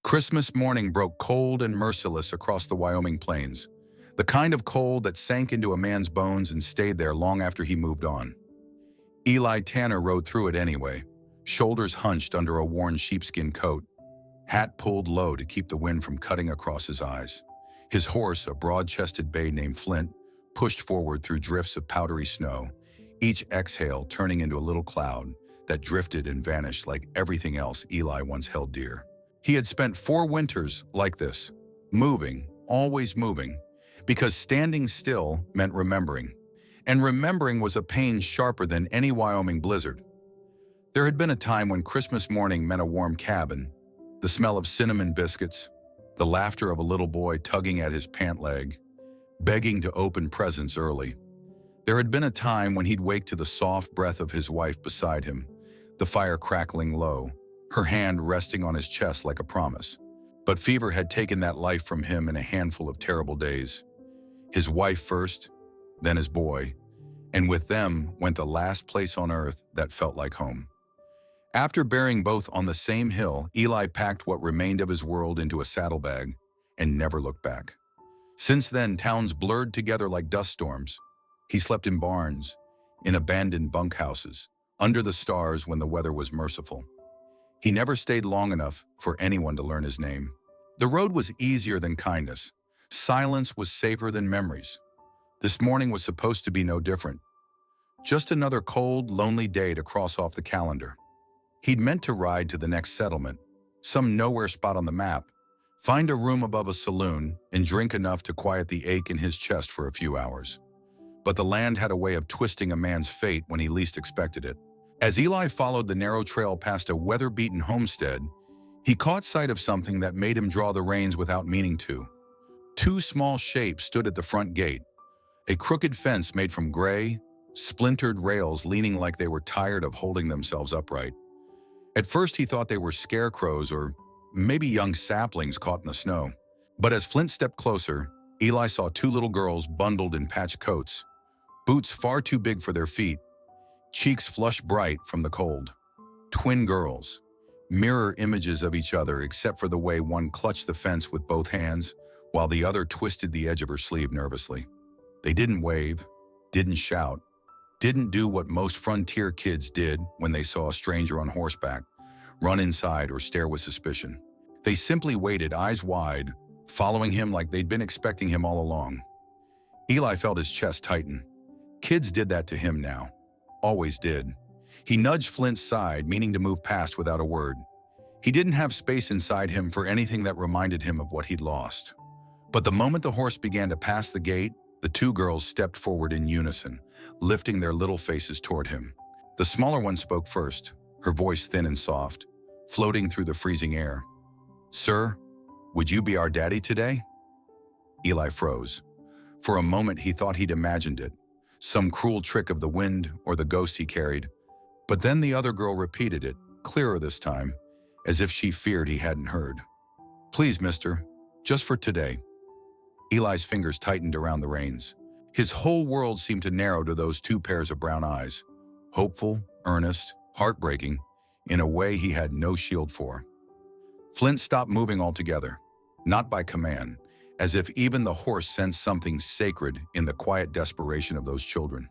Christmas morning broke cold and merciless across the Wyoming plains, the kind of cold that sank into a man's bones and stayed there long after he moved on. Eli Tanner rode through it anyway, shoulders hunched under a worn sheepskin coat, hat pulled low to keep the wind from cutting across his eyes. His horse, a broad-chested bay named Flint, pushed forward through drifts of powdery snow, each exhale turning into a little cloud that drifted and vanished like everything else Eli once held dear. He had spent 4 winters like this, moving, always moving, because standing still meant remembering, and remembering was a pain sharper than any Wyoming blizzard. There had been a time when Christmas morning meant a warm cabin, the smell of cinnamon biscuits, the laughter of a little boy tugging at his pant leg, begging to open presents early. There had been a time when he'd wake to the soft breath of his wife beside him, the fire crackling low, her hand resting on his chest like a promise. But fever had taken that life from him in a handful of terrible days. His wife first, then his boy, and with them went the last place on earth that felt like home. After burying both on the same hill, Eli packed what remained of his world into a saddlebag and never looked back. Since then, towns blurred together like dust storms. He slept in barns, in abandoned bunkhouses, under the stars when the weather was merciful. He never stayed long enough for anyone to learn his name. The road was easier than kindness. Silence was safer than memories. This morning was supposed to be no different. Just another cold, lonely day to cross off the calendar. He'd meant to ride to the next settlement, some nowhere spot on the map, find a room above a saloon, and drink enough to quiet the ache in his chest for a few hours. But the land had a way of twisting a man's fate when he least expected it. As Eli followed the narrow trail past a weather-beaten homestead, he caught sight of something that made him draw the reins without meaning to. 2 small shapes stood at the front gate, a crooked fence made from gray, splintered rails leaning like they were tired of holding themselves upright. At first he thought they were scarecrows or maybe young saplings caught in the snow. But as Flint stepped closer, Eli saw 2 little girls bundled in patched coats, boots far too big for their feet, cheeks flush bright from the cold. Twin girls, mirror images of each other except for the way one clutched the fence with both hands while the other twisted the edge of her sleeve nervously. They didn't wave, didn't shout, didn't do what most frontier kids did when they saw a stranger on horseback, run inside or stare with suspicion. They simply waited, eyes wide, following him like they'd been expecting him all along. Eli felt his chest tighten. Kids did that to him now. Always did. He nudged Flint's side, meaning to move past without a word. He didn't have space inside him for anything that reminded him of what he'd lost. But the moment the horse began to pass the gate, the 2 girls stepped forward in unison, lifting their little faces toward him. The smaller one spoke first, her voice thin and soft, floating through the freezing air. "Sir, would you be our daddy today?" Eli froze. For a moment he thought he'd imagined it, some cruel trick of the wind or the ghost he carried. But then the other girl repeated it, clearer this time, as if she feared he hadn't heard. "Please, mister, just for today." Eli's fingers tightened around the reins. His whole world seemed to narrow to those 2 pairs of brown eyes, hopeful, earnest, heartbreaking, in a way he had no shield for. Flint stopped moving altogether, not by command, as if even the horse sensed something sacred in the quiet desperation of those children.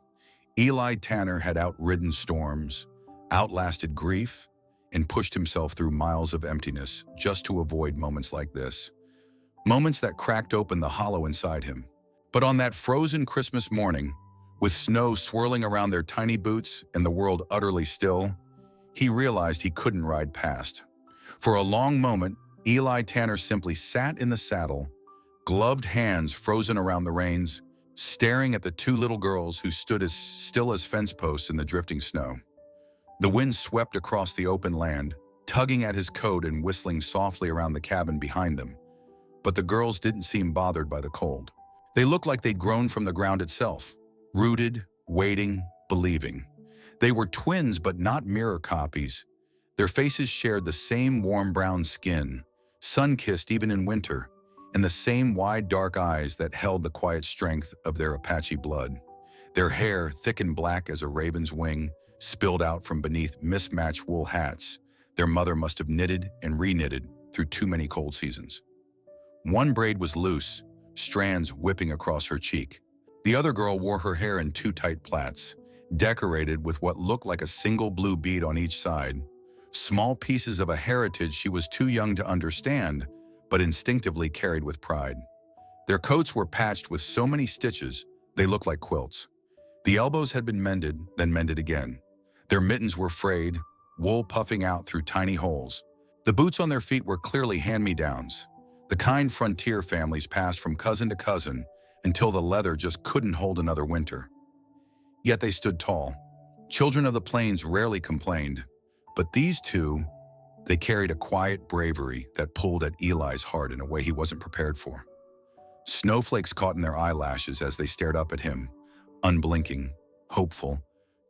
Eli Tanner had outridden storms, outlasted grief, and pushed himself through miles of emptiness just to avoid moments like this. Moments that cracked open the hollow inside him. But on that frozen Christmas morning, with snow swirling around their tiny boots and the world utterly still, he realized he couldn't ride past. For a long moment, Eli Tanner simply sat in the saddle, gloved hands frozen around the reins, staring at the 2 little girls who stood as still as fence posts in the drifting snow. The wind swept across the open land, tugging at his coat and whistling softly around the cabin behind them. But the girls didn't seem bothered by the cold. They looked like they'd grown from the ground itself, rooted, waiting, believing. They were twins, but not mirror copies. Their faces shared the same warm brown skin, sun-kissed even in winter, and the same wide dark eyes that held the quiet strength of their Apache blood. Their hair, thick and black as a raven's wing, spilled out from beneath mismatched wool hats their mother must have knitted and reknitted through too many cold seasons. One braid was loose, strands whipping across her cheek. The other girl wore her hair in two tight plaits, decorated with what looked like a single blue bead on each side. Small pieces of a heritage she was too young to understand, but instinctively carried with pride. Their coats were patched with so many stitches, they looked like quilts. The elbows had been mended, then mended again. Their mittens were frayed, wool puffing out through tiny holes. The boots on their feet were clearly hand-me-downs. The kind frontier families passed from cousin to cousin until the leather just couldn't hold another winter. Yet they stood tall. Children of the plains rarely complained, but these two, they carried a quiet bravery that pulled at Eli's heart in a way he wasn't prepared for. Snowflakes caught in their eyelashes as they stared up at him, unblinking, hopeful,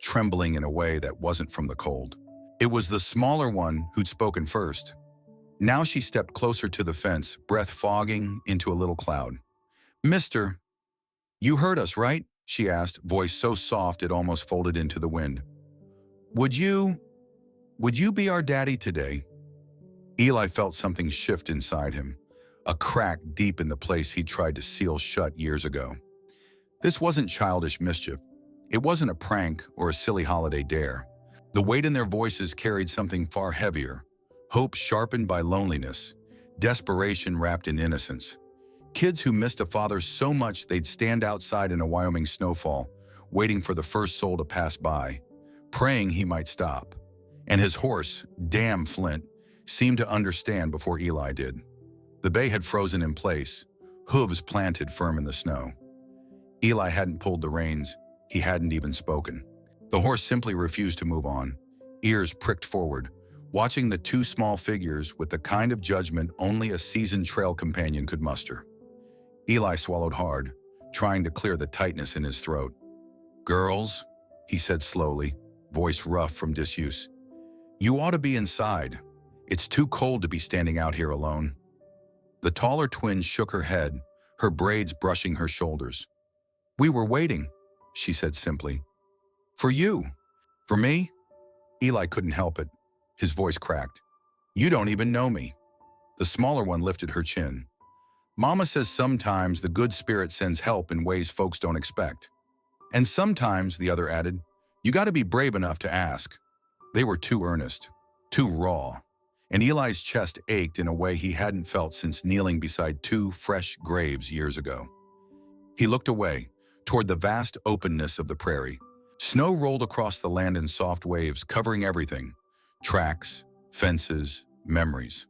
trembling in a way that wasn't from the cold. It was the smaller one who'd spoken first. Now she stepped closer to the fence, breath fogging into a little cloud. "Mister, you heard us, right?" she asked, voice so soft it almost folded into the wind. Would you be our daddy today?" Eli felt something shift inside him, a crack deep in the place he'd tried to seal shut years ago. This wasn't childish mischief. It wasn't a prank or a silly holiday dare. The weight in their voices carried something far heavier, hope sharpened by loneliness, desperation wrapped in innocence. Kids who missed a father so much they'd stand outside in a Wyoming snowfall, waiting for the first soul to pass by, praying he might stop. And his horse, damn Flint, seemed to understand before Eli did. The bay had frozen in place, hooves planted firm in the snow. Eli hadn't pulled the reins, he hadn't even spoken. The horse simply refused to move on, ears pricked forward, watching the two small figures with the kind of judgment only a seasoned trail companion could muster. Eli swallowed hard, trying to clear the tightness in his throat. "Girls," he said slowly, voice rough from disuse, "you ought to be inside. It's too cold to be standing out here alone." The taller twin shook her head, her braids brushing her shoulders. "We were waiting," she said simply. "For you." "For me?" Eli couldn't help it. His voice cracked. "You don't even know me." The smaller one lifted her chin. "Mama says sometimes the good spirit sends help in ways folks don't expect. And sometimes," the other added, "you got to be brave enough to ask." They were too earnest, too raw, and Eli's chest ached in a way he hadn't felt since kneeling beside two fresh graves years ago. He looked away, toward the vast openness of the prairie. Snow rolled across the land in soft waves, covering everything: tracks, fences, memories.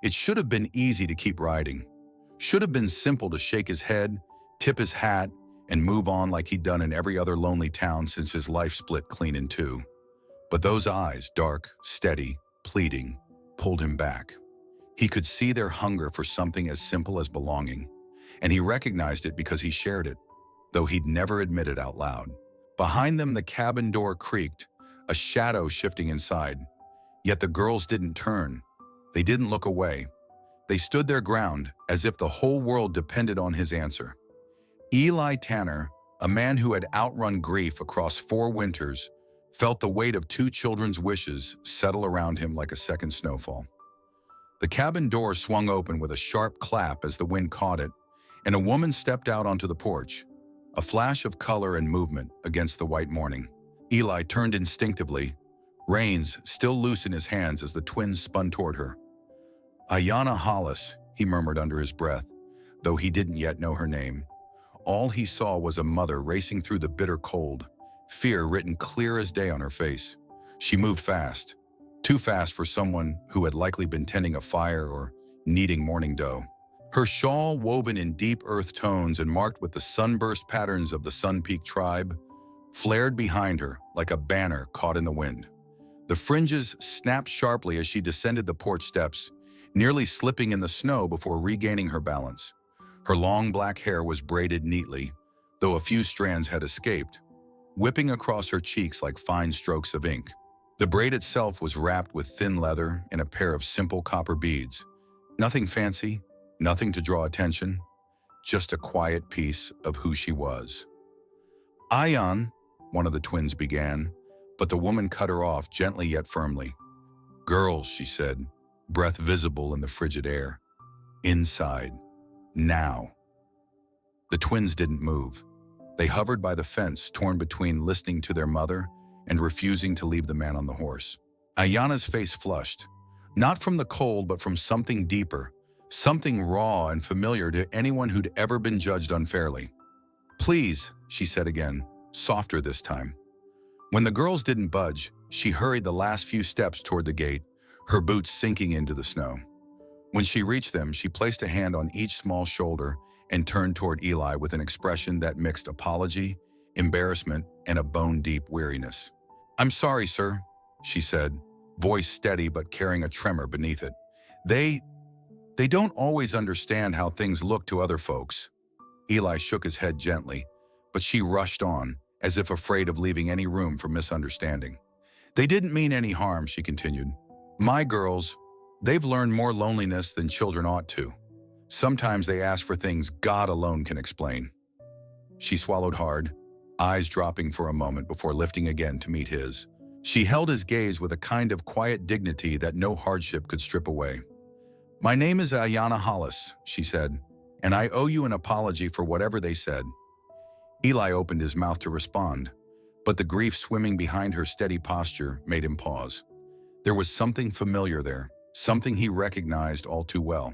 It should have been easy to keep riding. Should have been simple to shake his head, tip his hat, and move on like he'd done in every other lonely town since his life split clean in two. But those eyes, dark, steady, pleading, pulled him back. He could see their hunger for something as simple as belonging, and he recognized it because he shared it, though he'd never admit it out loud. Behind them, the cabin door creaked, a shadow shifting inside. Yet the girls didn't turn. They didn't look away. They stood their ground, as if the whole world depended on his answer. Eli Tanner, a man who had outrun grief across 4 winters, felt the weight of 2 children's wishes settle around him like a second snowfall. The cabin door swung open with a sharp clap as the wind caught it, and a woman stepped out onto the porch, a flash of color and movement against the white morning. Eli turned instinctively, reins still loose in his hands as the twins spun toward her. "Ayana Hollis," he murmured under his breath, though he didn't yet know her name. All he saw was a mother racing through the bitter cold, fear written clear as day on her face. She moved fast, too fast for someone who had likely been tending a fire or kneading morning dough. Her shawl, woven in deep earth tones and marked with the sunburst patterns of the Sun Peak tribe, flared behind her like a banner caught in the wind. The fringes snapped sharply as she descended the porch steps, nearly slipping in the snow before regaining her balance. Her long black hair was braided neatly, though a few strands had escaped, whipping across her cheeks like fine strokes of ink. The braid itself was wrapped with thin leather and a pair of simple copper beads. Nothing fancy, nothing to draw attention, just a quiet piece of who she was. "Ayan," one of the twins began, but the woman cut her off gently yet firmly. "Girls," she said, breath visible in the frigid air. Inside. Now. The twins didn't move. They hovered by the fence, torn between listening to their mother and refusing to leave the man on the horse. Ayana's face flushed, not from the cold but from something deeper, something raw and familiar to anyone who'd ever been judged unfairly. "Please," she said again, softer this time. When the girls didn't budge, she hurried the last few steps toward the gate, her boots sinking into the snow. When she reached them, she placed a hand on each small shoulder and turned toward Eli with an expression that mixed apology, embarrassment, and a bone-deep weariness. "I'm sorry, sir," she said, voice steady but carrying a tremor beneath it. They don't always understand how things look to other folks." Eli shook his head gently, but she rushed on, as if afraid of leaving any room for misunderstanding. "They didn't mean any harm," she continued. "My girls, they've learned more loneliness than children ought to. Sometimes they ask for things God alone can explain." She swallowed hard, eyes dropping for a moment before lifting again to meet his. She held his gaze with a kind of quiet dignity that no hardship could strip away. "My name is Ayana Hollis," she said, "and I owe you an apology for whatever they said." Eli opened his mouth to respond, but the grief swimming behind her steady posture made him pause. There was something familiar there, something he recognized all too well.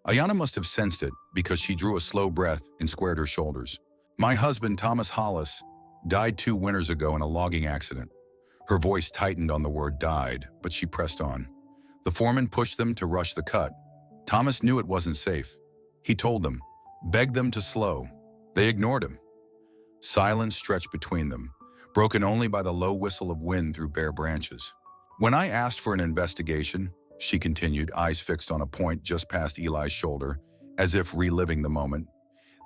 Ayana must have sensed it because she drew a slow breath and squared her shoulders. "My husband, Thomas Hollis, died 2 winters ago in a logging accident." Her voice tightened on the word died, but she pressed on. "The foreman pushed them to rush the cut. Thomas knew it wasn't safe. He told them, begged them to slow. They ignored him." Silence stretched between them, broken only by the low whistle of wind through bare branches. "When I asked for an investigation," she continued, eyes fixed on a point just past Eli's shoulder, as if reliving the moment,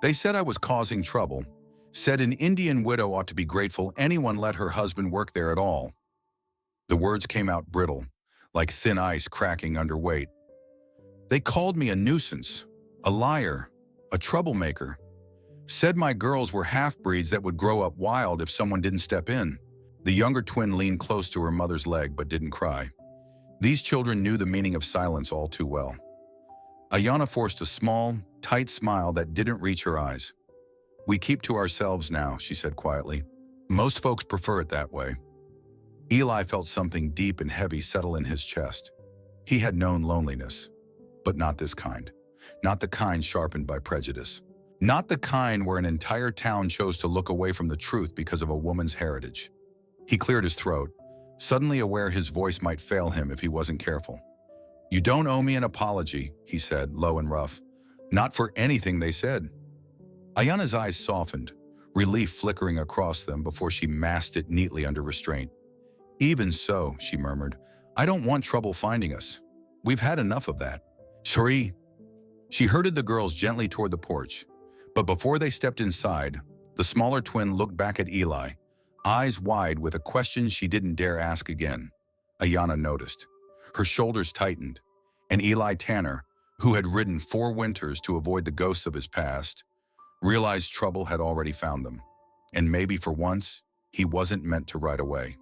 "they said I was causing trouble, said an Indian widow ought to be grateful anyone let her husband work there at all." The words came out brittle, like thin ice cracking under weight. "They called me a nuisance, a liar, a troublemaker. Said my girls were half-breeds that would grow up wild if someone didn't step in." The younger twin leaned close to her mother's leg but didn't cry. These children knew the meaning of silence all too well. Ayana forced a small, tight smile that didn't reach her eyes. "We keep to ourselves now," she said quietly. "Most folks prefer it that way." Eli felt something deep and heavy settle in his chest. He had known loneliness, but not this kind. Not the kind sharpened by prejudice. Not the kind where an entire town chose to look away from the truth because of a woman's heritage. He cleared his throat, suddenly aware his voice might fail him if he wasn't careful. "You don't owe me an apology," he said, low and rough. "Not for anything they said." Ayana's eyes softened, relief flickering across them before she masked it neatly under restraint. "Even so," she murmured, "I don't want trouble finding us. We've had enough of that." "Cherie." She herded the girls gently toward the porch, but before they stepped inside, the smaller twin looked back at Eli, eyes wide with a question she didn't dare ask again. Ayana noticed. Her shoulders tightened, and Eli Tanner, who had ridden 4 winters to avoid the ghosts of his past, realized trouble had already found them, and maybe for once, he wasn't meant to ride away.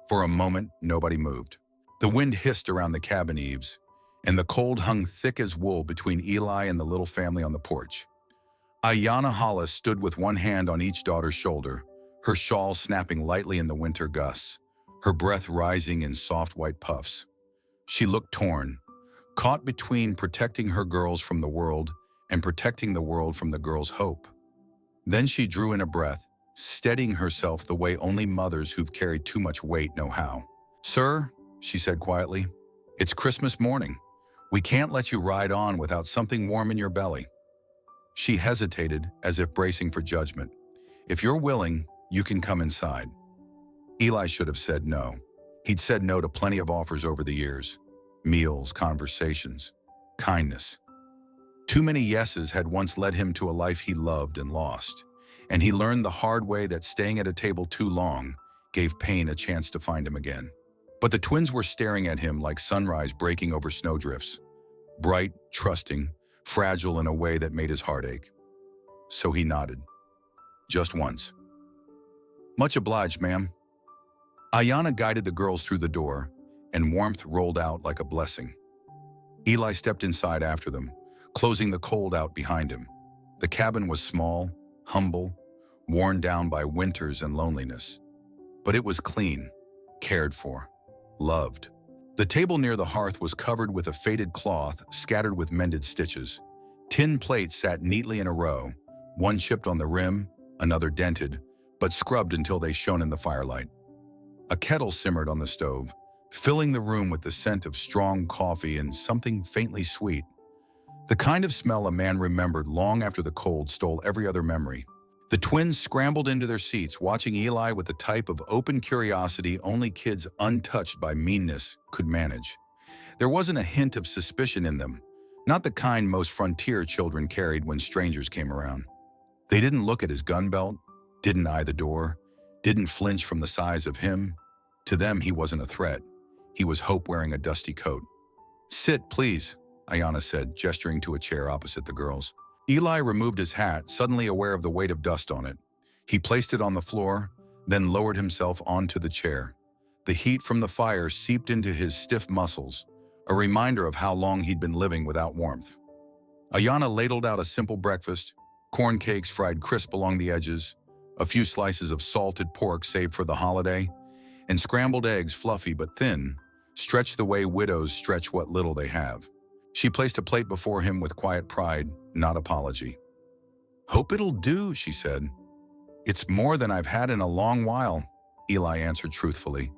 For a moment, nobody moved. The wind hissed around the cabin eaves, and the cold hung thick as wool between Eli and the little family on the porch. Ayana Hollis stood with one hand on each daughter's shoulder, her shawl snapping lightly in the winter gusts, her breath rising in soft white puffs. She looked torn, caught between protecting her girls from the world and protecting the world from the girls' hope. Then she drew in a breath, steadying herself the way only mothers who've carried too much weight know how. "Sir," she said quietly, "it's Christmas morning. We can't let you ride on without something warm in your belly." She hesitated, as if bracing for judgment. "If you're willing, you can come inside." Eli should have said no. He'd said no to plenty of offers over the years. Meals, conversations, kindness. Too many yeses had once led him to a life he loved and lost, and he learned the hard way that staying at a table too long gave pain a chance to find him again. But the twins were staring at him like sunrise breaking over snowdrifts, bright, trusting, fragile in a way that made his heart ache. So he nodded. Just once. "Much obliged, ma'am." Ayana guided the girls through the door, and warmth rolled out like a blessing. Eli stepped inside after them, closing the cold out behind him. The cabin was small, humble, worn down by winters and loneliness. But it was clean, cared for, loved. The table near the hearth was covered with a faded cloth scattered with mended stitches. Tin plates sat neatly in a row, one chipped on the rim, another dented, but scrubbed until they shone in the firelight. A kettle simmered on the stove, filling the room with the scent of strong coffee and something faintly sweet. The kind of smell a man remembered long after the cold stole every other memory. The twins scrambled into their seats, watching Eli with the type of open curiosity only kids untouched by meanness could manage. There wasn't a hint of suspicion in them, not the kind most frontier children carried when strangers came around. They didn't look at his gun belt, didn't eye the door, didn't flinch from the size of him. To them, he wasn't a threat. He was hope wearing a dusty coat. "Sit, please," Ayana said, gesturing to a chair opposite the girls. Eli removed his hat, suddenly aware of the weight of dust on it. He placed it on the floor, then lowered himself onto the chair. The heat from the fire seeped into his stiff muscles, a reminder of how long he'd been living without warmth. Ayana ladled out a simple breakfast, corn cakes fried crisp along the edges, a few slices of salted pork saved for the holiday, and scrambled eggs fluffy but thin, stretched the way widows stretch what little they have. She placed a plate before him with quiet pride, not apology. "Hope it'll do," she said. "It's more than I've had in a long while," Eli answered truthfully.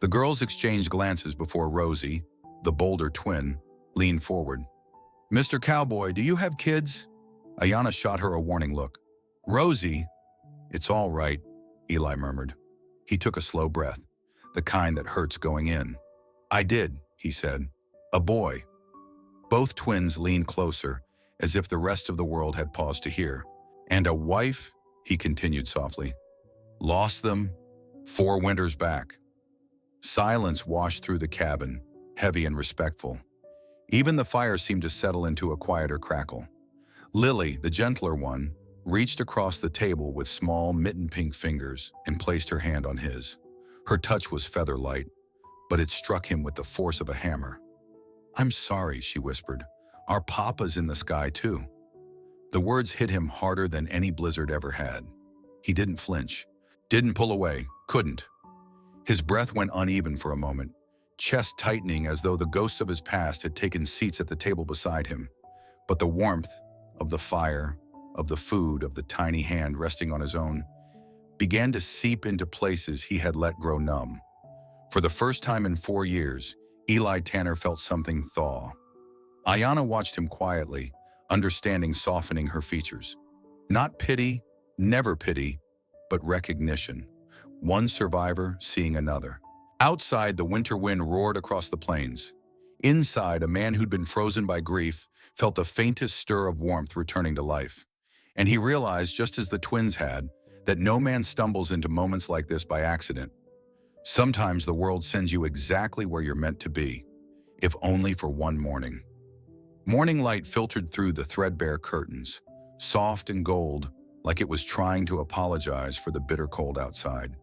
The girls exchanged glances before Rosie, the bolder twin, leaned forward. "Mr. Cowboy, do you have kids?" Ayana shot her a warning look. "Rosie?" "It's all right," Eli murmured. He took a slow breath, the kind that hurts going in. "I did," he said. "A boy." Both twins leaned closer, as if the rest of the world had paused to hear. "And a wife," he continued softly. "Lost them 4 winters back." Silence washed through the cabin, heavy and respectful. Even the fire seemed to settle into a quieter crackle. Lily, the gentler one, reached across the table with small, mitten-pink fingers and placed her hand on his. Her touch was feather-light, but it struck him with the force of a hammer. "I'm sorry," she whispered. "Our papa's in the sky, too." The words hit him harder than any blizzard ever had. He didn't flinch, didn't pull away, couldn't. His breath went uneven for a moment, chest tightening as though the ghosts of his past had taken seats at the table beside him. But the warmth of the fire, of the food, of the tiny hand resting on his own, began to seep into places he had let grow numb. For the first time in 4 years, Eli Tanner felt something thaw. Ayana watched him quietly, understanding softening her features. Not pity, never pity, but recognition. One survivor seeing another. Outside, the winter wind roared across the plains. Inside, a man who'd been frozen by grief felt the faintest stir of warmth returning to life. And he realized, just as the twins had, that no man stumbles into moments like this by accident. Sometimes the world sends you exactly where you're meant to be, if only for one morning. Morning light filtered through the threadbare curtains, soft and gold, like it was trying to apologize for the bitter cold outside.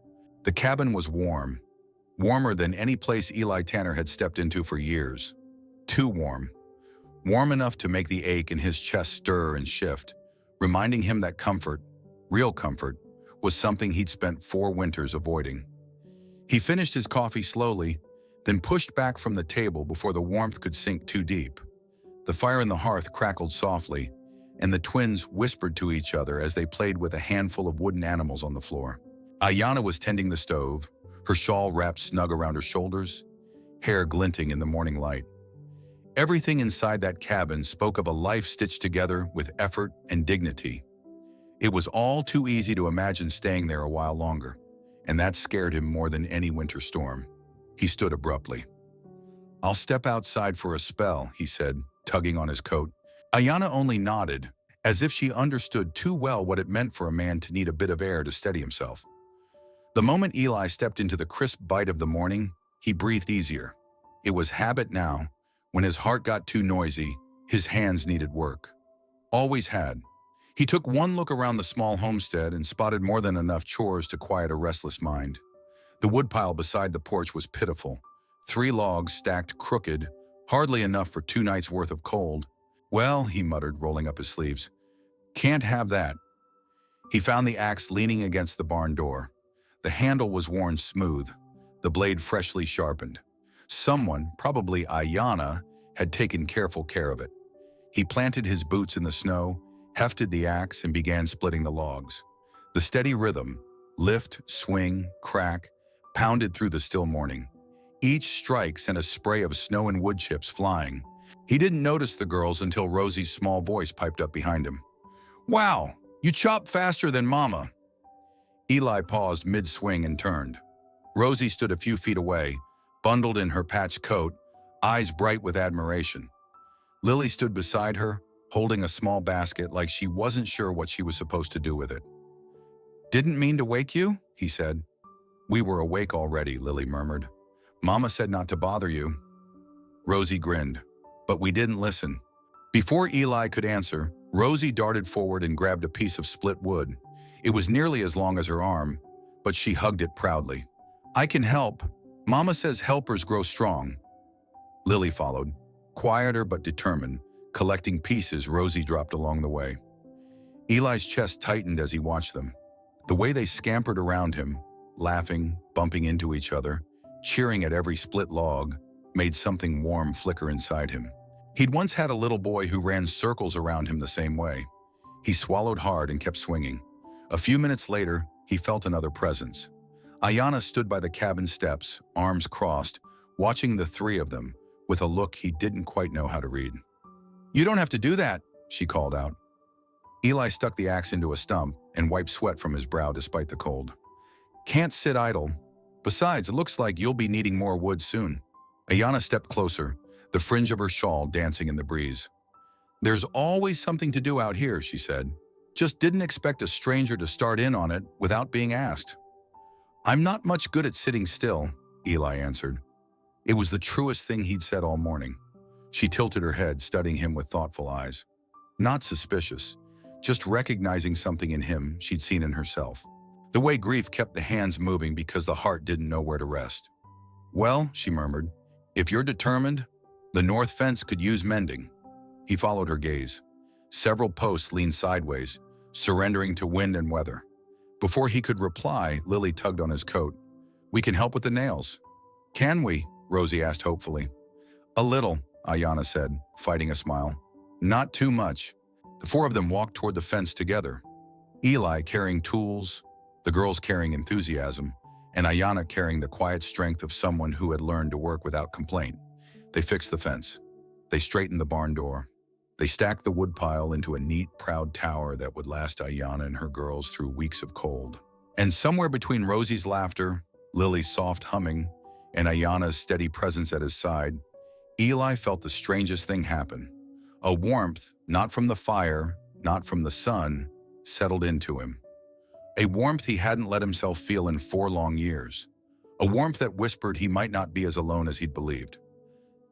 The cabin was warm, warmer than any place Eli Tanner had stepped into for years. Too warm. Warm enough to make the ache in his chest stir and shift, reminding him that comfort, real comfort, was something he'd spent 4 winters avoiding. He finished his coffee slowly, then pushed back from the table before the warmth could sink too deep. The fire in the hearth crackled softly, and the twins whispered to each other as they played with a handful of wooden animals on the floor. Ayana was tending the stove, her shawl wrapped snug around her shoulders, hair glinting in the morning light. Everything inside that cabin spoke of a life stitched together with effort and dignity. It was all too easy to imagine staying there a while longer, and that scared him more than any winter storm. He stood abruptly. "I'll step outside for a spell," he said, tugging on his coat. Ayana only nodded, as if she understood too well what it meant for a man to need a bit of air to steady himself. The moment Eli stepped into the crisp bite of the morning, he breathed easier. It was habit now. When his heart got too noisy, his hands needed work. Always had. He took one look around the small homestead and spotted more than enough chores to quiet a restless mind. The woodpile beside the porch was pitiful. 3 logs stacked crooked, Hardly enough for 2 nights worth of cold. Well, he muttered, rolling up his sleeves. Can't have that. He found the axe leaning against the barn door. The handle was worn smooth, the blade freshly sharpened. Someone, probably Ayana, had taken careful care of it. He planted his boots in the snow, hefted the axe, and began splitting the logs. The steady rhythm, lift, swing, crack, pounded through the still morning. Each strike sent a spray of snow and wood chips flying. He didn't notice the girls until Rosie's small voice piped up behind him. Wow, you chop faster than Mama. Eli paused mid-swing and turned. Rosie stood a few feet away, bundled in her patched coat, eyes bright with admiration. Lily stood beside her, holding a small basket like she wasn't sure what she was supposed to do with it. Didn't mean to wake you, he said. We were awake already, Lily murmured. Mama said not to bother you. Rosie grinned. But we didn't listen. Before Eli could answer, Rosie darted forward and grabbed a piece of split wood. It was nearly as long as her arm, but she hugged it proudly. I can help. Mama says helpers grow strong. Lily followed, quieter but determined, collecting pieces Rosie dropped along the way. Eli's chest tightened as he watched them. The way they scampered around him, laughing, bumping into each other, cheering at every split log, made something warm flicker inside him. He'd once had a little boy who ran circles around him the same way. He swallowed hard and kept swinging. A few minutes later, he felt another presence. Ayana stood by the cabin steps, arms crossed, watching the three of them, with a look he didn't quite know how to read. You don't have to do that, she called out. Eli stuck the axe into a stump and wiped sweat from his brow despite the cold. Can't sit idle. Besides, it looks like you'll be needing more wood soon. Ayana stepped closer, the fringe of her shawl dancing in the breeze. There's always something to do out here, she said. Just didn't expect a stranger to start in on it without being asked. I'm not much good at sitting still, Eli answered. It was the truest thing he'd said all morning. She tilted her head, studying him with thoughtful eyes. Not suspicious, just recognizing something in him she'd seen in herself. The way grief kept the hands moving because the heart didn't know where to rest. Well, she murmured, if you're determined, the north fence could use mending. He followed her gaze. Several posts leaned sideways, surrendering to wind and weather. Before he could reply, Lily tugged on his coat. We can help with the nails. Can we? Rosie asked hopefully. A little, Ayana said, fighting a smile. Not too much. The four of them walked toward the fence together. Eli carrying tools, the girls carrying enthusiasm, and Ayana carrying the quiet strength of someone who had learned to work without complaint. They fixed the fence. They straightened the barn door. They stacked the wood pile into a neat, proud tower that would last Ayana and her girls through weeks of cold. And somewhere between Rosie's laughter, Lily's soft humming, and Ayana's steady presence at his side, Eli felt the strangest thing happen. A warmth, not from the fire, not from the sun, settled into him. A warmth he hadn't let himself feel in 4 long years. A warmth that whispered he might not be as alone as he'd believed.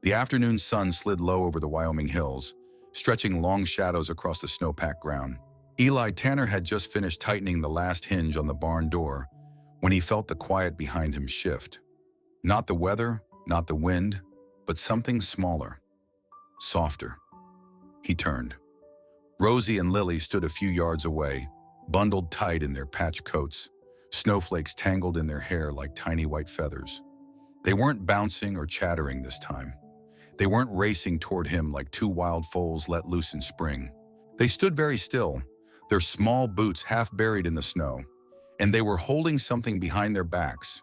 The afternoon sun slid low over the Wyoming hills, stretching long shadows across the snow-packed ground. Eli Tanner had just finished tightening the last hinge on the barn door when he felt the quiet behind him shift. Not the weather, not the wind, but something smaller, softer. He turned. Rosie and Lily stood a few yards away, bundled tight in their patched coats, snowflakes tangled in their hair like tiny white feathers. They weren't bouncing or chattering this time. They weren't racing toward him like 2 wild foals let loose in spring. They stood very still, their small boots half buried in the snow, and they were holding something behind their backs.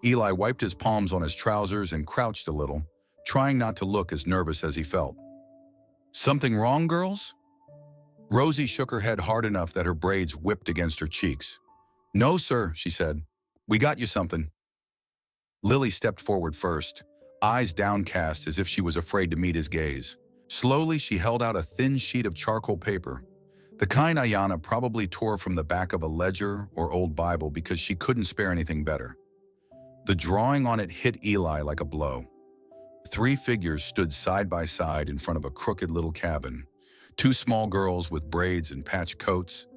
Eli wiped his palms on his trousers and crouched a little, trying not to look as nervous as he felt. Something wrong, girls? Rosie shook her head hard enough that her braids whipped against her cheeks. No, sir, she said. We got you something. Lily stepped forward first, eyes downcast as if she was afraid to meet his gaze. Slowly, she held out a thin sheet of charcoal paper, the kind Ayana probably tore from the back of a ledger or old Bible because she couldn't spare anything better. The drawing on it hit Eli like a blow. 3 figures stood side by side in front of a crooked little cabin, 2 small girls with braids and patched coats,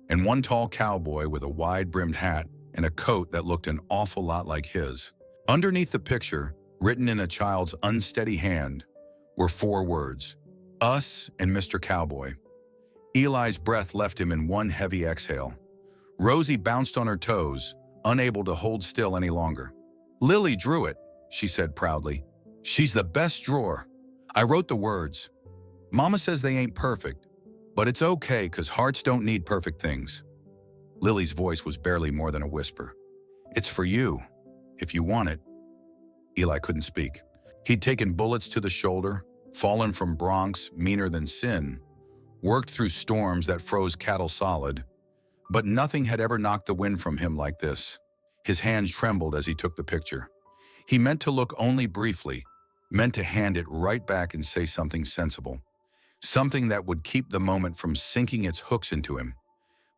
and 1 tall cowboy with a wide-brimmed hat and a coat that looked an awful lot like his. Underneath the picture, Written in a child's unsteady hand were 4 words: us and Mr. Cowboy. Eli's breath left him in one heavy exhale. Rosie bounced on her toes, unable to hold still any longer. "Lily drew it," she said proudly. "She's the best drawer. I wrote the words. Mama says they ain't perfect, but it's okay because hearts don't need perfect things." Lily's voice was barely more than a whisper. "It's for you, if you want it." Eli couldn't speak. He'd taken bullets to the shoulder, fallen from broncs meaner than sin, worked through storms that froze cattle solid, but nothing had ever knocked the wind from him like this. His hands trembled as he took the picture. He meant to look only briefly, meant to hand it right back and say something sensible, something that would keep the moment from sinking its hooks into him.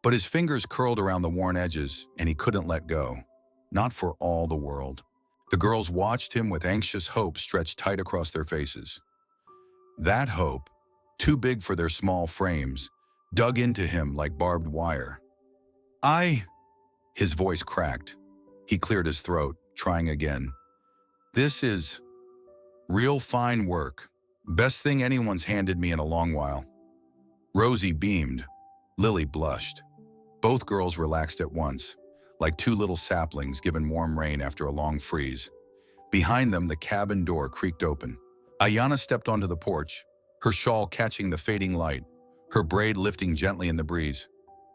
But his fingers curled around the worn edges, and he couldn't let go. Not for all the world. The girls watched him with anxious hope stretched tight across their faces. That hope, too big for their small frames, dug into him like barbed wire. His voice cracked. He cleared his throat, trying again. "This is real fine work. Best thing anyone's handed me in a long while." Rosie beamed. Lily blushed. Both girls relaxed at once, like 2 little saplings given warm rain after a long freeze. Behind them, the cabin door creaked open. Ayana stepped onto the porch, her shawl catching the fading light, her braid lifting gently in the breeze.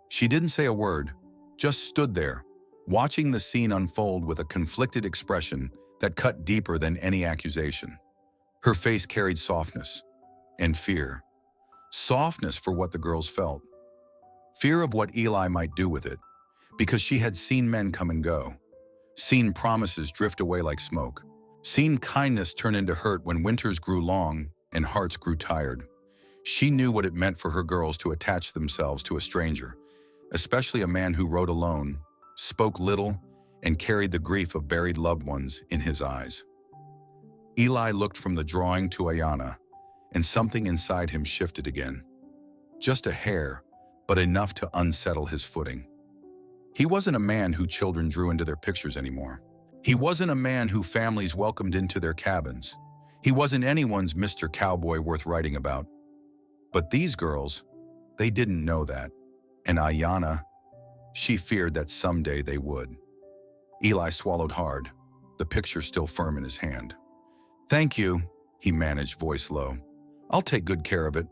She didn't say a word, just stood there, watching the scene unfold with a conflicted expression that cut deeper than any accusation. Her face carried softness and fear. Softness for what the girls felt. Fear of what Eli might do with it, because she had seen men come and go, seen promises drift away like smoke, seen kindness turn into hurt when winters grew long and hearts grew tired. She knew what it meant for her girls to attach themselves to a stranger, especially a man who rode alone, spoke little, and carried the grief of buried loved ones in his eyes. Eli looked from the drawing to Ayana, and something inside him shifted again. Just a hair, but enough to unsettle his footing. He wasn't a man who children drew into their pictures anymore. He wasn't a man who families welcomed into their cabins. He wasn't anyone's Mr. Cowboy worth writing about. But these girls, they didn't know that. And Ayana, she feared that someday they would. Eli swallowed hard, the picture still firm in his hand. "Thank you," he managed, voice low. "I'll take good care of it."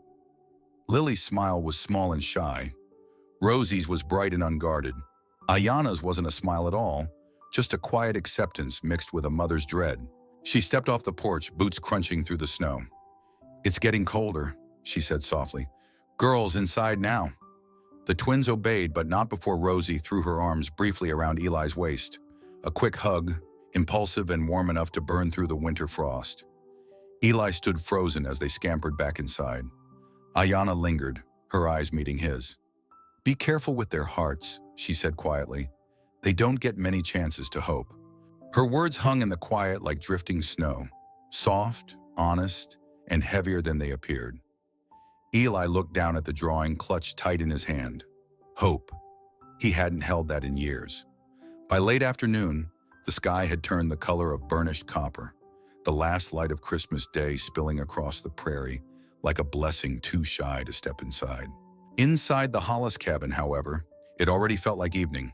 Lily's smile was small and shy. Rosie's was bright and unguarded. Ayana's wasn't a smile at all, just a quiet acceptance mixed with a mother's dread. She stepped off the porch, boots crunching through the snow. "It's getting colder," she said softly. "Girls, inside now." The twins obeyed, but not before Rosie threw her arms briefly around Eli's waist. A quick hug, impulsive and warm enough to burn through the winter frost. Eli stood frozen as they scampered back inside. Ayana lingered, her eyes meeting his. "Be careful with their hearts," she said quietly. "They don't get many chances to hope." Her words hung in the quiet like drifting snow, soft, honest, and heavier than they appeared. Eli looked down at the drawing clutched tight in his hand. Hope. He hadn't held that in years. By late afternoon, the sky had turned the color of burnished copper, the last light of Christmas Day spilling across the prairie like a blessing too shy to step inside. Inside the Hollis cabin, however, it already felt like evening.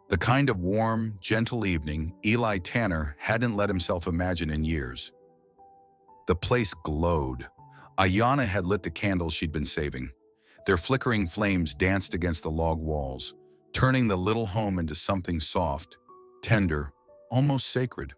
The kind of warm, gentle evening Eli Tanner hadn't let himself imagine in years. The place glowed. Ayana had lit the candles she'd been saving. Their flickering flames danced against the log walls, turning the little home into something soft, tender, almost sacred.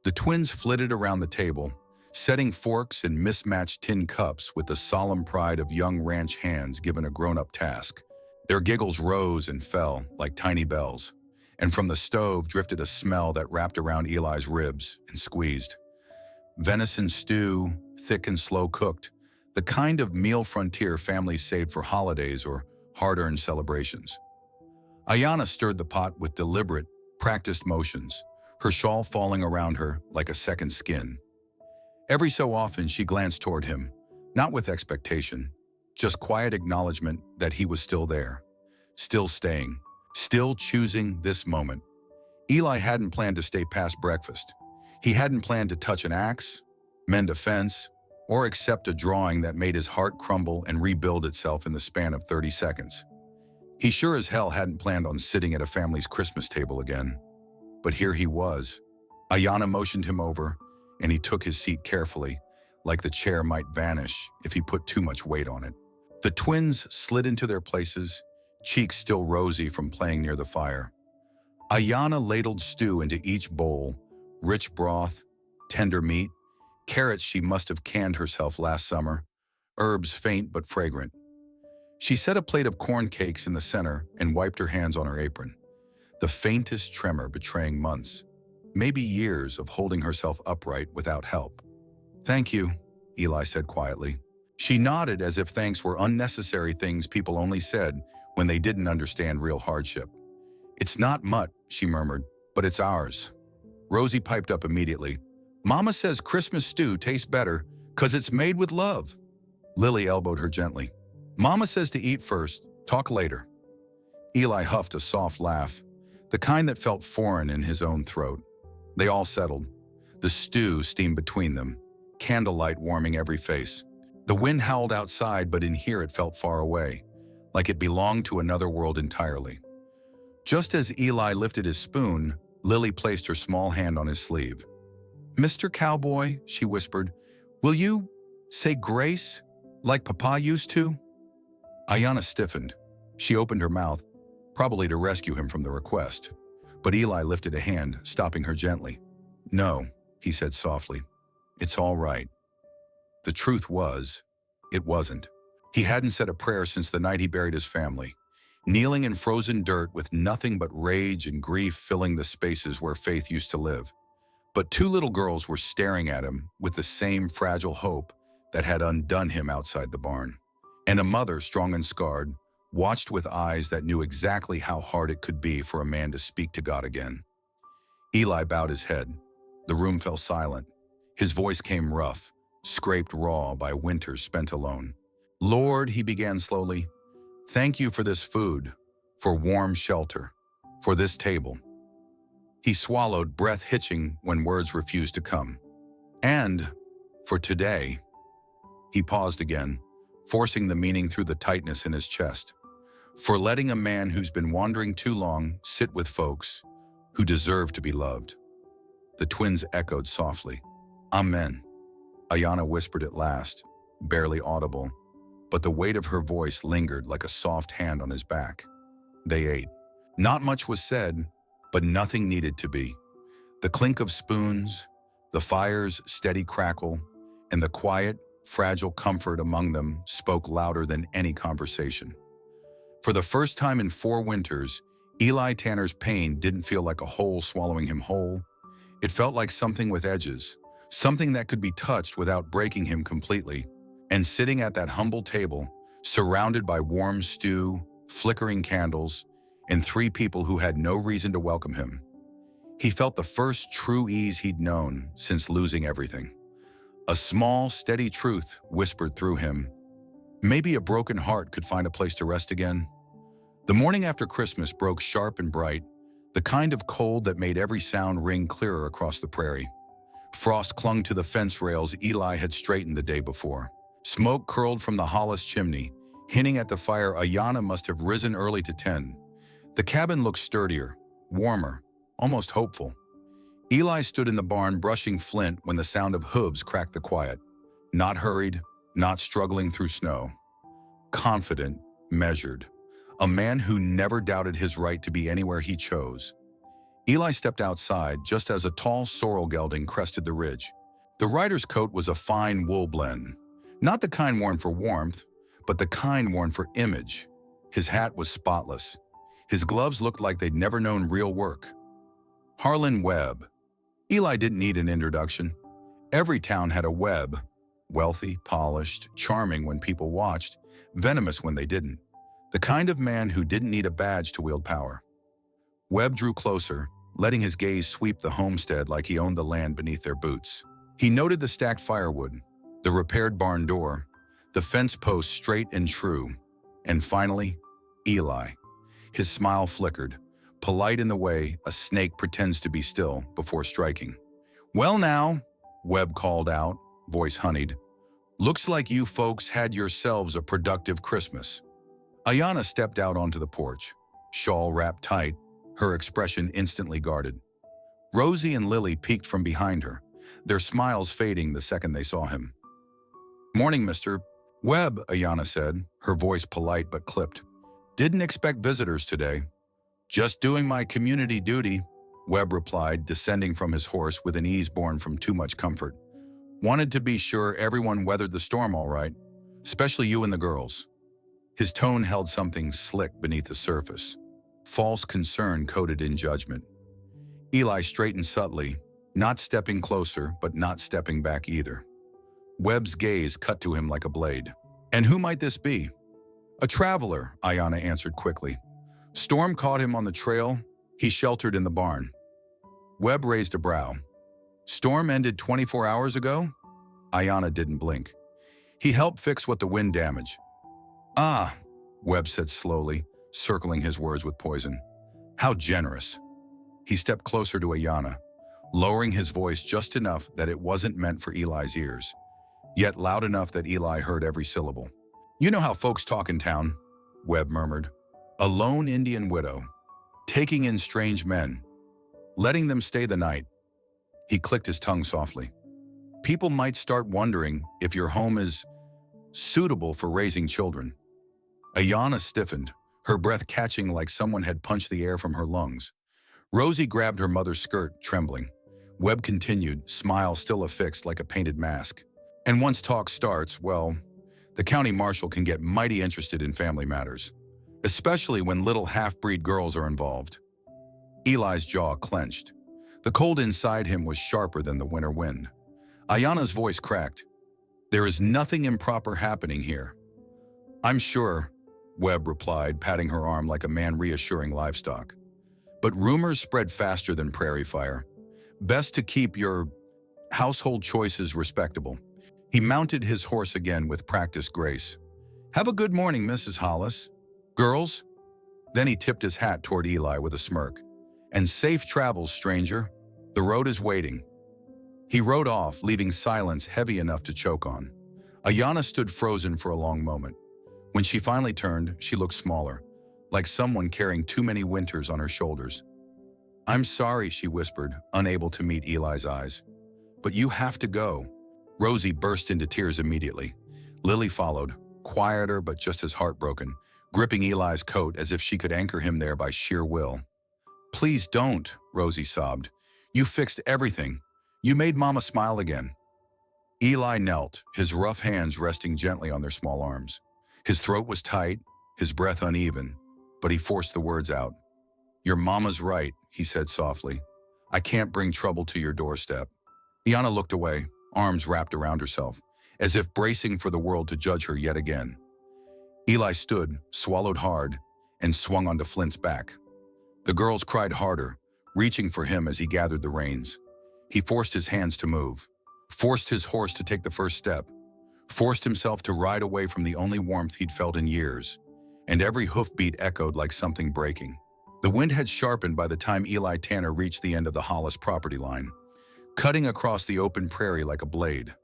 The twins flitted around the table, setting forks and mismatched tin cups with the solemn pride of young ranch hands given a grown-up task. Their giggles rose and fell like tiny bells, and from the stove drifted a smell that wrapped around Eli's ribs and squeezed. Venison stew, thick and slow-cooked, the kind of meal frontier families saved for holidays or hard-earned celebrations. Ayana stirred the pot with deliberate, practiced motions, her shawl falling around her like a second skin. Every so often she glanced toward him, not with expectation, just quiet acknowledgement that he was still there, still staying, still choosing this moment. Eli hadn't planned to stay past breakfast. He hadn't planned to touch an axe, mend a fence, or accept a drawing that made his heart crumble and rebuild itself in the span of 30 seconds. He sure as hell hadn't planned on sitting at a family's Christmas table again. But here he was. Ayana motioned him over, and he took his seat carefully, like the chair might vanish if he put too much weight on it. The twins slid into their places, cheeks still rosy from playing near the fire. Ayana ladled stew into each bowl, rich broth, tender meat, carrots she must have canned herself last summer, herbs faint but fragrant. She set a plate of corn cakes in the center and wiped her hands on her apron, the faintest tremor betraying months, maybe years of holding herself upright without help. "Thank you," Eli said quietly. She nodded as if thanks were unnecessary things people only said when they didn't understand real hardship. "It's not mutt," she murmured, "but it's ours." Rosie piped up immediately. "Mama says Christmas stew tastes better 'cause it's made with love." Lily elbowed her gently. "Mama says to eat first, talk later." Eli huffed a soft laugh, the kind that felt foreign in his own throat. They all settled. The stew steamed between them, candlelight warming every face. The wind howled outside, but in here it felt far away, like it belonged to another world entirely. Just as Eli lifted his spoon, Lily placed her small hand on his sleeve. "Mr. Cowboy," she whispered, "will you say grace like Papa used to?" Ayana stiffened. She opened her mouth, probably to rescue him from the request. But Eli lifted a hand, stopping her gently. "No," he said softly. "It's all right." The truth was, it wasn't. He hadn't said a prayer since the night he buried his family, kneeling in frozen dirt with nothing but rage and grief filling the spaces where faith used to live. But two little girls were staring at him with the same fragile hope that had undone him outside the barn. And a mother, strong and scarred, watched with eyes that knew exactly how hard it could be for a man to speak to God again. Eli bowed his head. The room fell silent. His voice came rough, scraped raw by winters spent alone. "Lord," he began slowly, "thank you for this food, for warm shelter, for this table." He swallowed, breath hitching when words refused to come. "And for today." He paused again, forcing the meaning through the tightness in his chest. "For letting a man who's been wandering too long sit with folks who deserve to be loved." The twins echoed softly. "Amen." Ayana whispered at last, barely audible, but the weight of her voice lingered like a soft hand on his back. They ate. Not much was said, but nothing needed to be. The clink of spoons, the fire's steady crackle, and the quiet, fragile comfort among them spoke louder than any conversation. For the first time in 4 winters, Eli Tanner's pain didn't feel like a hole swallowing him whole. It felt like something with edges, something that could be touched without breaking him completely. And sitting at that humble table, surrounded by warm stew, flickering candles, and 3 people who had no reason to welcome him, he felt the first true ease he'd known since losing everything. A small, steady truth whispered through him. Maybe a broken heart could find a place to rest again. The morning after Christmas broke sharp and bright, the kind of cold that made every sound ring clearer across the prairie. Frost clung to the fence rails Eli had straightened the day before. Smoke curled from the Hollis chimney, hinting at the fire Ayana must have risen early to tend. The cabin looked sturdier, warmer, almost hopeful. Eli stood in the barn brushing flint when the sound of hooves cracked the quiet. Not hurried, not struggling through snow. Confident, measured. A man who never doubted his right to be anywhere he chose. Eli stepped outside just as a tall sorrel gelding crested the ridge. The rider's coat was a fine wool blend. Not the kind worn for warmth, but the kind worn for image. His hat was spotless. His gloves looked like they'd never known real work. Webb. Eli didn't need an introduction. Every town had a Webb. Wealthy, polished, charming when people watched, venomous when they didn't. The kind of man who didn't need a badge to wield power. Webb drew closer, letting his gaze sweep the homestead like he owned the land beneath their boots. He noted the stacked firewood, the repaired barn door, the fence post straight and true, and finally, Eli. His smile flickered, polite in the way a snake pretends to be still before striking. "Well now," Webb called out, voice honeyed. "Looks like you folks had yourselves a productive Christmas." Ayana stepped out onto the porch, shawl wrapped tight, her expression instantly guarded. Rosie and Lily peeked from behind her, their smiles fading the second they saw him. "Morning, Mr. Webb," Ayana said, her voice polite but clipped. "Didn't expect visitors today." "Just doing my community duty," Webb replied, descending from his horse with an ease born from too much comfort. "Wanted to be sure everyone weathered the storm all right, especially you and the girls." His tone held something slick beneath the surface, false concern coated in judgment. Eli straightened subtly, not stepping closer but not stepping back either. Webb's gaze cut to him like a blade. "And who might this be?" "A traveler," Ayana answered quickly. "Storm caught him on the trail. He sheltered in the barn." Webb raised a brow. "Storm ended 24 hours ago?" Ayana didn't blink. "He helped fix what the wind damaged." "Ah," Webb said slowly, circling his words with poison. "How generous." He stepped closer to Ayana, lowering his voice just enough that it wasn't meant for Eli's ears, yet loud enough that Eli heard every syllable. "You know how folks talk in town," Webb murmured. "A lone Indian widow, taking in strange men, letting them stay the night." He clicked his tongue softly. "People might start wondering if your home is suitable for raising children." Ayana stiffened, her breath catching like someone had punched the air from her lungs. Rosie grabbed her mother's skirt, trembling. Webb continued, smile still affixed like a painted mask. "And once talk starts, well, the county marshal can get mighty interested in family matters, especially when little half-breed girls are involved." Eli's jaw clenched. The cold inside him was sharper than the winter wind. Ayana's voice cracked. "There is nothing improper happening here." "I'm sure," Webb replied, patting her arm like a man reassuring livestock. "But rumors spread faster than prairie fire. Best to keep your household choices respectable." He mounted his horse again with practiced grace. "Have a good morning, Mrs. Hollis. Girls?" Then he tipped his hat toward Eli with a smirk. "And safe travels, stranger. The road is waiting." He rode off, leaving silence heavy enough to choke on. Ayana stood frozen for a long moment. When she finally turned, she looked smaller, like someone carrying too many winters on her shoulders. "I'm sorry," she whispered, unable to meet Eli's eyes. "But you have to go." Rosie burst into tears immediately. Lily followed, quieter but just as heartbroken, gripping Eli's coat as if she could anchor him there by sheer will. "Please don't," Rosie sobbed. "You fixed everything. You made Mama smile again." Eli knelt, his rough hands resting gently on their small arms. His throat was tight, his breath uneven, but he forced the words out. "Your mama's right," he said softly. "I can't bring trouble to your doorstep." Ayana looked away, arms wrapped around herself, as if bracing for the world to judge her yet again. Eli stood, swallowed hard, and swung onto Flint's back. The girls cried harder, reaching for him as he gathered the reins. He forced his hands to move, forced his horse to take the first step, forced himself to ride away from the only warmth he'd felt in years, and every hoofbeat echoed like something breaking. The wind had sharpened by the time Eli Tanner reached the end of the Hollis property line, cutting across the open prairie like a blade.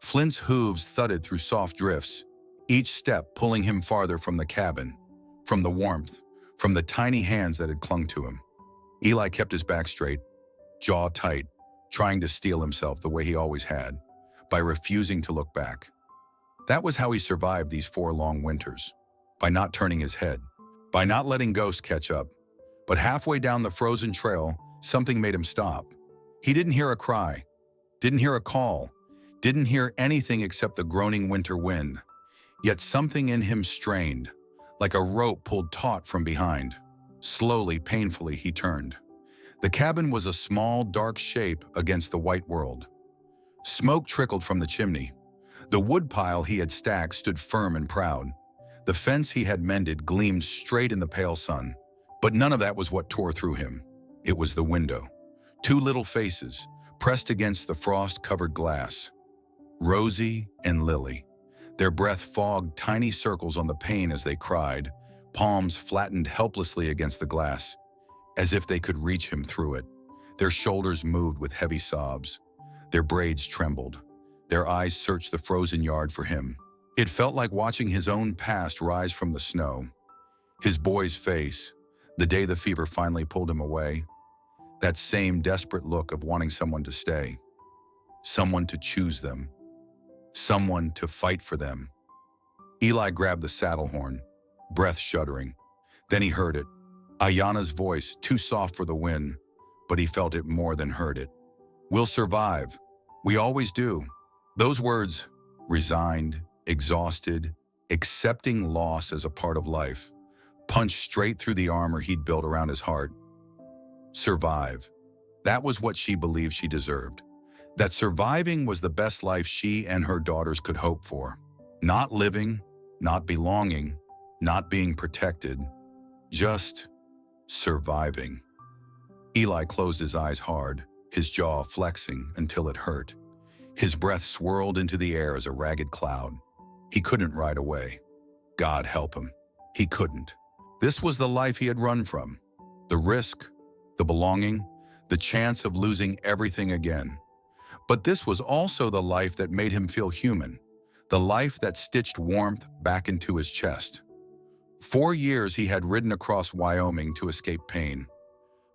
Flint's hooves thudded through soft drifts, each step pulling him farther from the cabin, from the warmth, from the tiny hands that had clung to him. Eli kept his back straight, jaw tight, trying to steel himself the way he always had, by refusing to look back. That was how he survived these 4 long winters, by not turning his head, by not letting ghosts catch up. But halfway down the frozen trail, something made him stop. He didn't hear a cry, didn't hear a call, didn't hear anything except the groaning winter wind. Yet something in him strained, like a rope pulled taut from behind. Slowly, painfully, he turned. The cabin was a small, dark shape against the white world. Smoke trickled from the chimney. The woodpile he had stacked stood firm and proud. The fence he had mended gleamed straight in the pale sun. But none of that was what tore through him. It was the window. 2 little faces, pressed against the frost-covered glass. Rosie and Lily. Their breath fogged tiny circles on the pane as they cried, palms flattened helplessly against the glass, as if they could reach him through it. Their shoulders moved with heavy sobs. Their braids trembled. Their eyes searched the frozen yard for him. It felt like watching his own past rise from the snow. His boy's face, the day the fever finally pulled him away. That same desperate look of wanting someone to stay. Someone to choose them. Someone to fight for them. Eli grabbed the saddle horn, breath shuddering. Then he heard it. Ayana's voice, too soft for the wind, but he felt it more than heard it. "We'll survive. We always do." Those words, resigned, exhausted, accepting loss as a part of life, punched straight through the armor he'd built around his heart. Survive. That was what she believed she deserved. That surviving was the best life she and her daughters could hope for. Not living, not belonging, not being protected, just surviving. Eli closed his eyes hard, his jaw flexing until it hurt. His breath swirled into the air as a ragged cloud. He couldn't ride away. God help him. He couldn't. This was the life he had run from. The risk, the belonging, the chance of losing everything again. But this was also the life that made him feel human, the life that stitched warmth back into his chest. 4 years he had ridden across Wyoming to escape pain.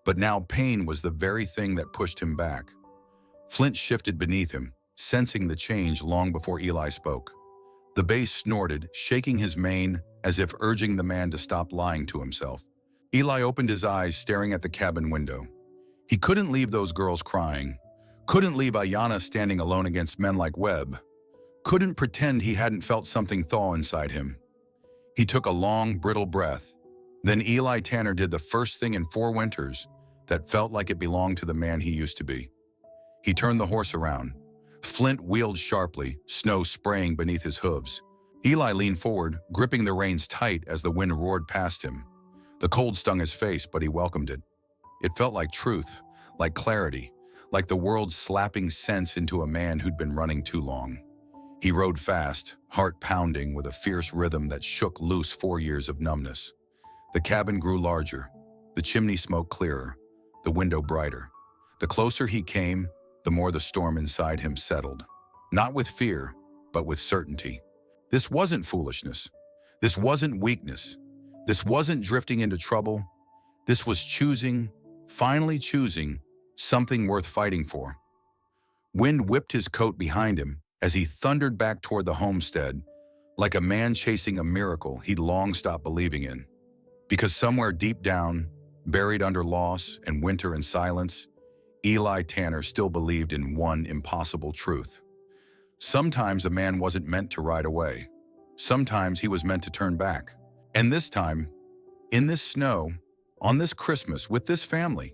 But now pain was the very thing that pushed him back. Flint shifted beneath him, sensing the change long before Eli spoke. The bass snorted, shaking his mane as if urging the man to stop lying to himself. Eli opened his eyes, staring at the cabin window. He couldn't leave those girls crying, couldn't leave Ayana standing alone against men like Webb, couldn't pretend he hadn't felt something thaw inside him. He took a long, brittle breath. Then Eli Tanner did the first thing in 4 winters that felt like it belonged to the man he used to be. He turned the horse around. Flint wheeled sharply, snow spraying beneath his hooves. Eli leaned forward, gripping the reins tight as the wind roared past him. The cold stung his face, but he welcomed it. It felt like truth, like clarity, like the world slapping sense into a man who'd been running too long. He rode fast, heart pounding with a fierce rhythm that shook loose 4 years of numbness. The cabin grew larger, the chimney smoke clearer, the window brighter. The closer he came, the more the storm inside him settled. Not with fear, but with certainty. This wasn't foolishness. This wasn't weakness. This wasn't drifting into trouble. This was choosing, finally choosing, something worth fighting for. Wind whipped his coat behind him as he thundered back toward the homestead, like a man chasing a miracle he'd long stopped believing in. Because somewhere deep down, buried under loss and winter and silence, Eli Tanner still believed in one impossible truth. Sometimes a man wasn't meant to ride away. Sometimes he was meant to turn back. And this time, in this snow, on this Christmas, with this family,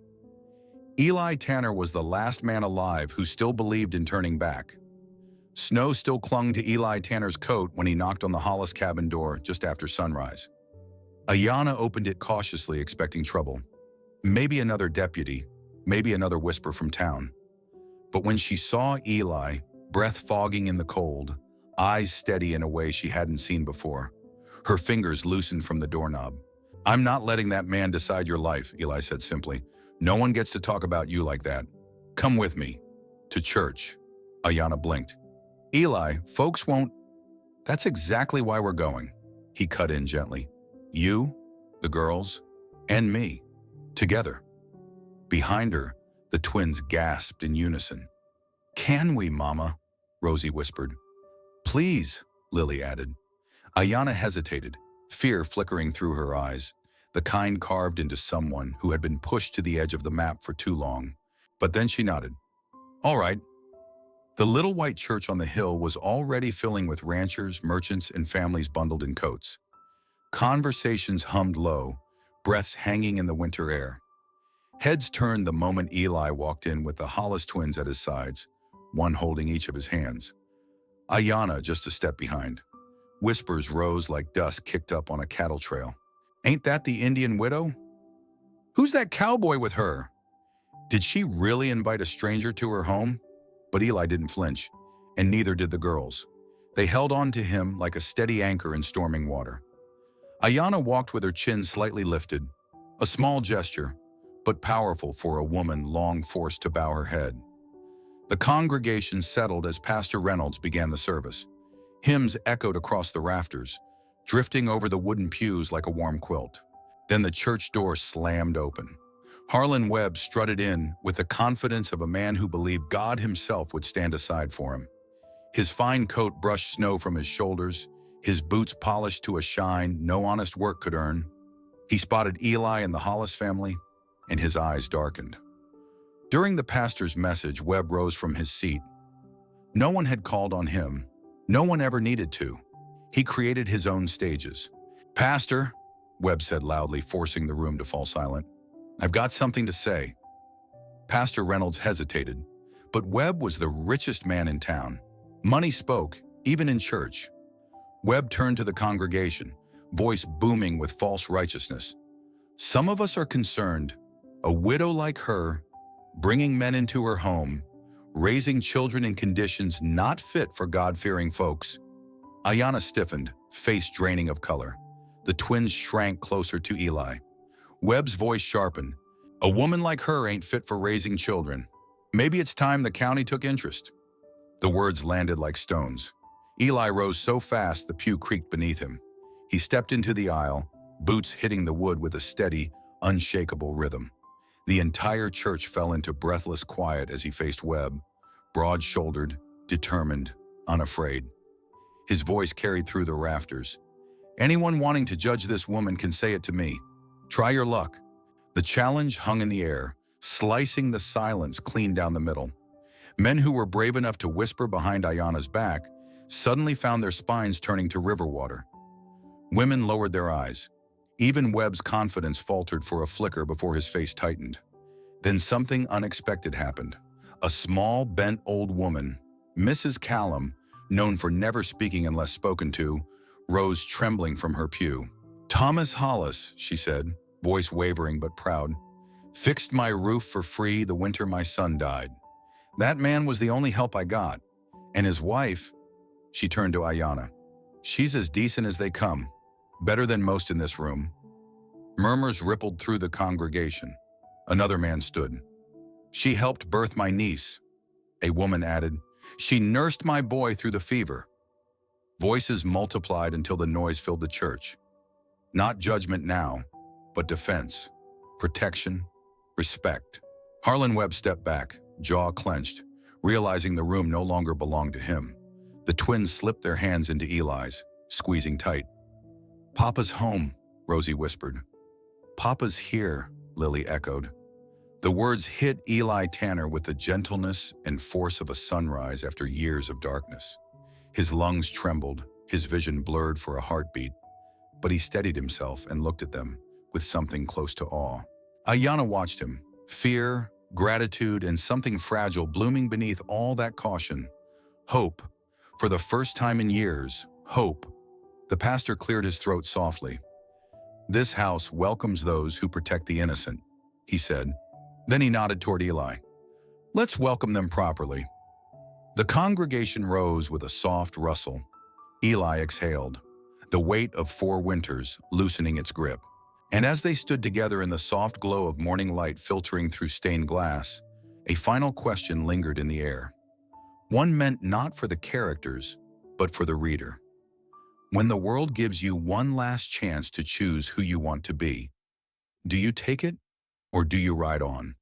Eli Tanner was the last man alive who still believed in turning back. Snow still clung to Eli Tanner's coat when he knocked on the Hollis cabin door just after sunrise. Ayana opened it cautiously, expecting trouble. Maybe another deputy, maybe another whisper from town. But when she saw Eli, breath fogging in the cold, eyes steady in a way she hadn't seen before, her fingers loosened from the doorknob. "I'm not letting that man decide your life," Eli said simply. "No one gets to talk about you like that. Come with me. To church." Ayana blinked. "Eli, folks won't—" "That's exactly why we're going," he cut in gently. "You, the girls, and me. Together." Behind her, the twins gasped in unison. "Can we, Mama?" Rosie whispered. "Please," Lily added. Ayana hesitated, fear flickering through her eyes, the kind carved into someone who had been pushed to the edge of the map for too long. But then she nodded. "All right." The little white church on the hill was already filling with ranchers, merchants, and families bundled in coats. Conversations hummed low, breaths hanging in the winter air. Heads turned the moment Eli walked in with the Hollis twins at his sides, one holding each of his hands. Ayana just a step behind. Whispers rose like dust kicked up on a cattle trail. "Ain't that the Indian widow? Who's that cowboy with her? Did she really invite a stranger to her home?" But Eli didn't flinch, and neither did the girls. They held on to him like a steady anchor in storming water. Ayana walked with her chin slightly lifted, a small gesture, but powerful for a woman long forced to bow her head. The congregation settled as Pastor Reynolds began the service. Hymns echoed across the rafters, drifting over the wooden pews like a warm quilt. Then the church door slammed open. Webb strutted in with the confidence of a man who believed God himself would stand aside for him. His fine coat brushed snow from his shoulders, his boots polished to a shine no honest work could earn. He spotted Eli and the Hollis family, and his eyes darkened. During the pastor's message, Webb rose from his seat. No one had called on him. No one ever needed to. He created his own stages. "Pastor," Webb said loudly, forcing the room to fall silent, "I've got something to say." Pastor Reynolds hesitated, but Webb was the richest man in town. Money spoke, even in church. Webb turned to the congregation, voice booming with false righteousness. "Some of us are concerned. A widow like her, bringing men into her home, raising children in conditions not fit for God-fearing folks." Ayana stiffened, face draining of color. The twins shrank closer to Eli. Webb's voice sharpened. "A woman like her ain't fit for raising children. Maybe it's time the county took interest." The words landed like stones. Eli rose so fast the pew creaked beneath him. He stepped into the aisle, boots hitting the wood with a steady, unshakable rhythm. The entire church fell into breathless quiet as he faced Webb, broad-shouldered, determined, unafraid. His voice carried through the rafters. "Anyone wanting to judge this woman can say it to me. Try your luck." The challenge hung in the air, slicing the silence clean down the middle. Men who were brave enough to whisper behind Ayana's back suddenly found their spines turning to river water. Women lowered their eyes. Even Webb's confidence faltered for a flicker before his face tightened. Then something unexpected happened. A small, bent old woman, Mrs. Callum, known for never speaking unless spoken to, rose trembling from her pew. "Thomas Hollis," she said, voice wavering but proud, "fixed my roof for free the winter my son died. That man was the only help I got. And his wife," she turned to Ayana, "she's as decent as they come. Better than most in this room." Murmurs rippled through the congregation. Another man stood. "She helped birth my niece," a woman added. "She nursed my boy through the fever." Voices multiplied until the noise filled the church. Not judgment now, but defense, protection, respect. Webb stepped back, jaw clenched, realizing the room no longer belonged to him. The twins slipped their hands into Eli's, squeezing tight. "Papa's home," Rosie whispered. "Papa's here," Lily echoed. The words hit Eli Tanner with the gentleness and force of a sunrise after years of darkness. His lungs trembled, his vision blurred for a heartbeat, but he steadied himself and looked at them with something close to awe. Ayana watched him, fear, gratitude, and something fragile blooming beneath all that caution. Hope. For the first time in years, hope. The pastor cleared his throat softly. "This house welcomes those who protect the innocent," he said. Then he nodded toward Eli. "Let's welcome them properly." The congregation rose with a soft rustle. Eli exhaled, the weight of 4 winters loosening its grip. And as they stood together in the soft glow of morning light filtering through stained glass, a final question lingered in the air. One meant not for the characters, but for the reader. When the world gives you one last chance to choose who you want to be, do you take it or do you ride on?